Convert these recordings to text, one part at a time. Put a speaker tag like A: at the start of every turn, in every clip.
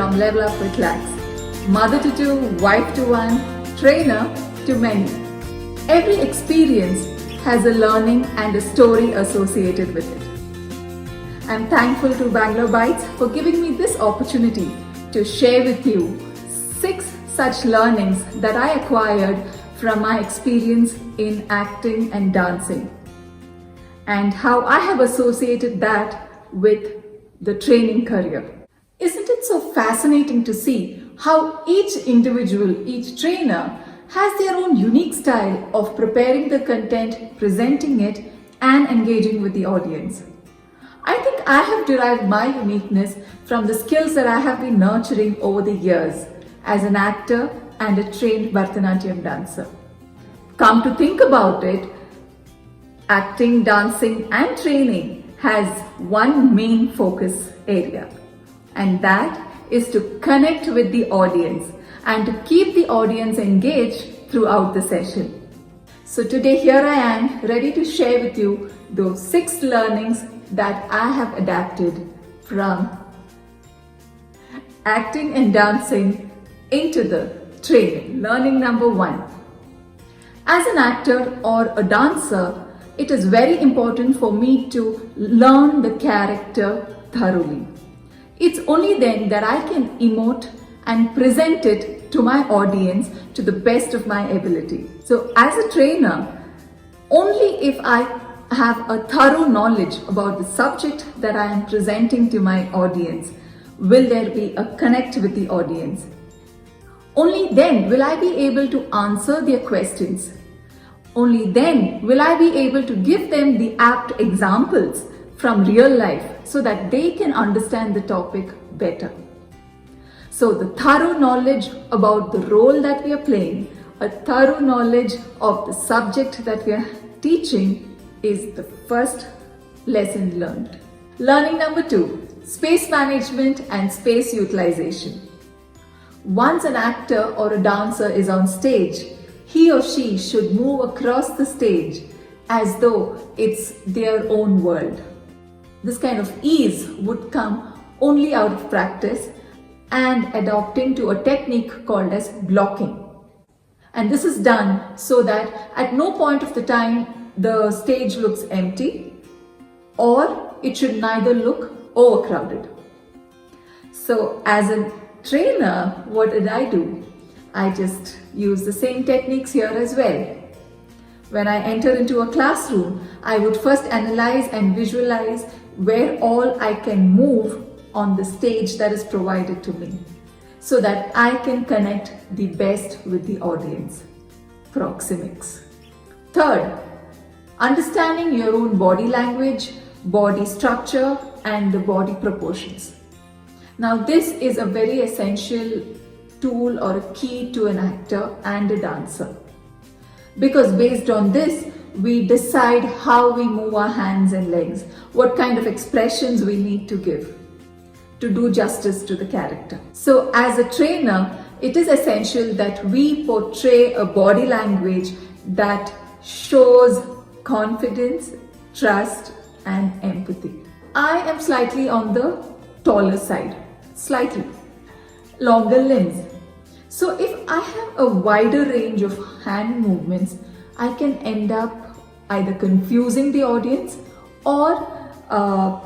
A: from Level Up with Lax. Mother to two, wife to one, trainer to many. Every experience has a learning and a story associated with it. I'm thankful to Bangalore Bites for giving me this opportunity to share with you 6 such learnings that I acquired from my experience in acting and dancing, and how I have associated that with the training career. Isn't it so fascinating to see how each individual, each trainer has their own unique style of preparing the content, presenting it, and engaging with the audience. I think I have derived my uniqueness from the skills that I have been nurturing over the years as an actor and a trained Bharatanatyam dancer. Come to think about it, acting, dancing, and training has one main focus area, and that is to connect with the audience and to keep the audience engaged throughout the session. So today here I am ready to share with you those 6 learnings that I have adapted from acting and dancing into the training. Learning number 1. As an actor or a dancer, it is very important for me to learn the character thoroughly. It's only then that I can emote and present it to my audience to the best of my ability. So as a trainer, only if I have a thorough knowledge about the subject that I am presenting to my audience will there be a connect with the audience. Only then will I be able to answer their questions. Only then will I be able to give them the apt examples from real life so that they can understand the topic better. So the thorough knowledge about the role that we are playing, a thorough knowledge of the subject that we are teaching is the first lesson learned. Learning number 2, space management and space utilization. Once an actor or a dancer is on stage, he or she should move across the stage as though it's their own world. This kind of ease would come only out of practice and adopting to a technique called as blocking. And this is done so that at no point of the time the stage looks empty or it should neither look overcrowded. So as a trainer, what did I do? I just use the same techniques here as well. When I enter into a classroom, I would first analyze and visualize where all I can move on the stage that is provided to me so that I can connect the best with the audience. Proxemics. Third, understanding your own body language, body structure, and the body proportions. Now this is a very essential tool or a key to an actor and a dancer, because based on this we decide how we move our hands and legs, what kind of expressions we need to give to do justice to the character. So as a trainer, it is essential that we portray a body language that shows confidence, trust, and empathy. I am slightly on the taller side, slightly longer limbs. So if I have a wider range of hand movements, I can end up either confusing the audience or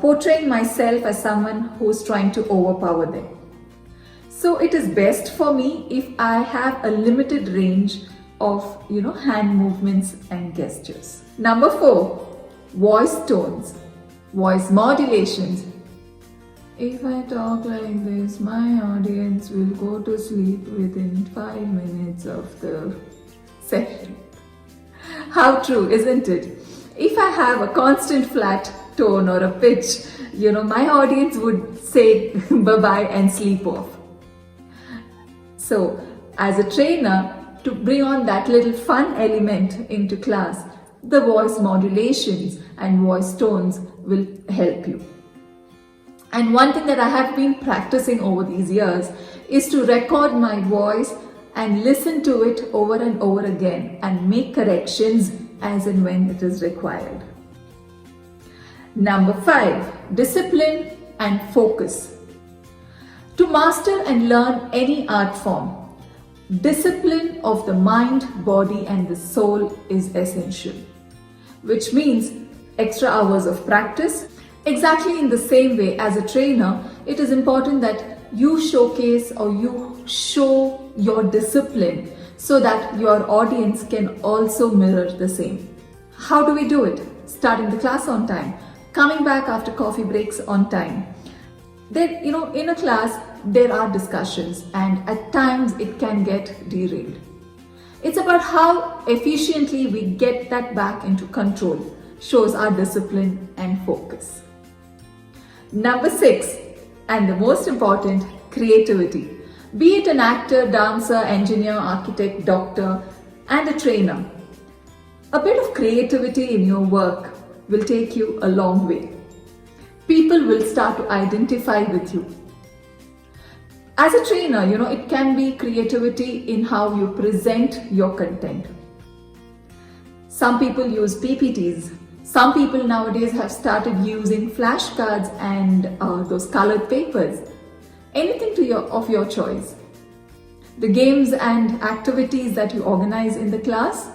A: portraying myself as someone who's trying to overpower them. So it is best for me if I have a limited range of hand movements and gestures. Number 4, voice tones, voice modulations. If I talk like this, my audience will go to sleep within 5 minutes of the session. How true, isn't it? If I have a constant flat tone or a pitch, my audience would say bye-bye and sleep off. So as a trainer, to bring on that little fun element into class, the voice modulations and voice tones will help you. And one thing that I have been practicing over these years is to record my voice and listen to it over and over again and make corrections as and when it is required. Number 5, discipline and focus. To master and learn any art form, discipline of the mind, body and the soul is essential, which means extra hours of practice. Exactly in the same way, as a trainer, it is important that you showcase or you show your discipline so that your audience can also mirror the same. How do we do it? Starting the class on time, coming back after coffee breaks on time. Then, in a class, there are discussions and at times it can get derailed. It's about how efficiently we get that back into control, shows our discipline and focus. Number 6, and the most important, creativity. Be it an actor, dancer, engineer, architect, doctor, and a trainer. A bit of creativity in your work will take you a long way. People will start to identify with you. As a trainer, it can be creativity in how you present your content. Some people use PPTs. Some people nowadays have started using flashcards and those colored papers. Anything of your choice. The games and activities that you organize in the class,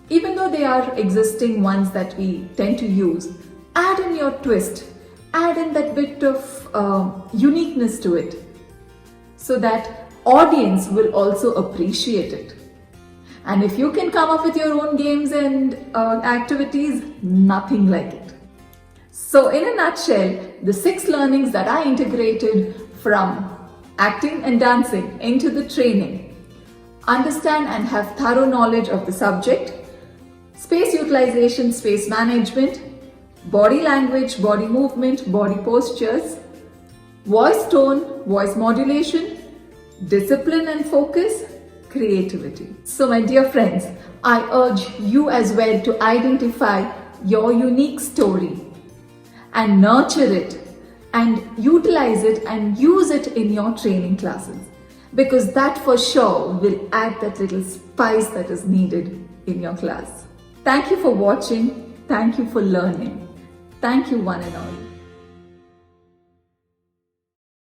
A: even though they are existing ones that we tend to use, add in your twist, add in that bit of uniqueness to it, so that audience will also appreciate it. And if you can come up with your own games and activities, nothing like it. So in a nutshell, the 6 learnings that I integrated from acting and dancing into the training: understand and have thorough knowledge of the subject, space utilization, space management, body language, body movement, body postures, voice tone, voice modulation, discipline and focus, creativity. So my dear friends, I urge you as well to identify your unique story and nurture it and utilize it and use it in your training classes, because that for sure will add that little spice that is needed in your class. Thank you for watching. Thank you for learning. Thank you one and all.